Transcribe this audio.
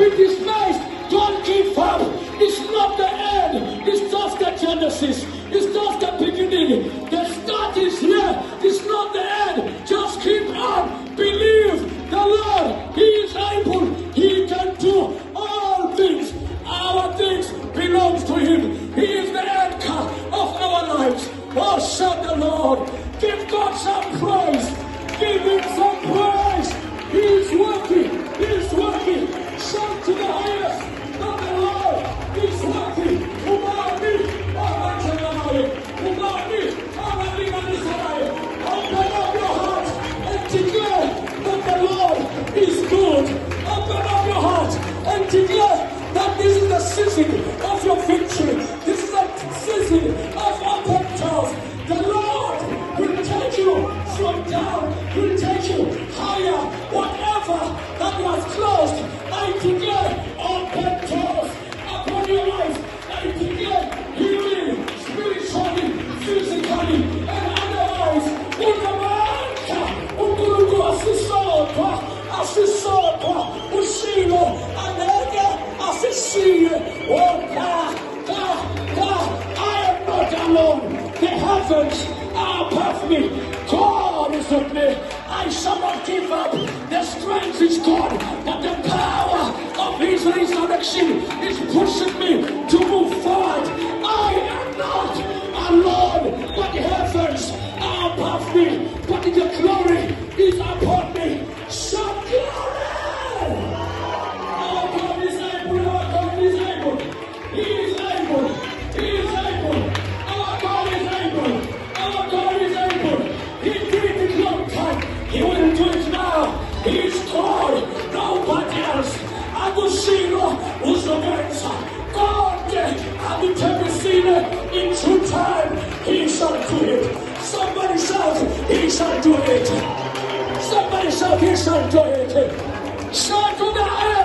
be dismissed. Don't give up. It's not the end. It's just the genesis. It's just the beginning. The start is here. It's not the end. Just keep on. Believe the Lord. He is able. He can do all things. Our things belongs to Him. He is the anchor of our lives. Worship the Lord. Give God some praise. Give Him some praise. He is working. He is working. Shout to the highest. Not the Lord. He is working. Umami. Umami. Umami. Umami. Open up your heart and declare that the Lord is good. Open up your heart and declare that this is the season of your victory. This is the season of open doors. The Lord will take you from down, will take you higher. Whatever that was closed, I declare open doors upon your life. I declare healing spiritually, physically, and otherwise. Unamanka, Ungurugu asisodwa, ushilo, anege, asishiye. Oh God, I am not alone. The heavens are above me. God is with me. I shall not give up. The strength is God, but the power of His resurrection is pushing me to move forward. I am not alone, but the heavens are above me. But the glory is upon me. Shout glory! Our God is able. Our God is able. He is able. He is able. Our God is able. Our God is able. He did it long time. He will do it now. He is God. Nobody else. Agusino Usovenza. God, I will tell you, in true time, He shall do it. Somebody shout, He shall do it. Somebody shout, He shall do it. Shout to the air.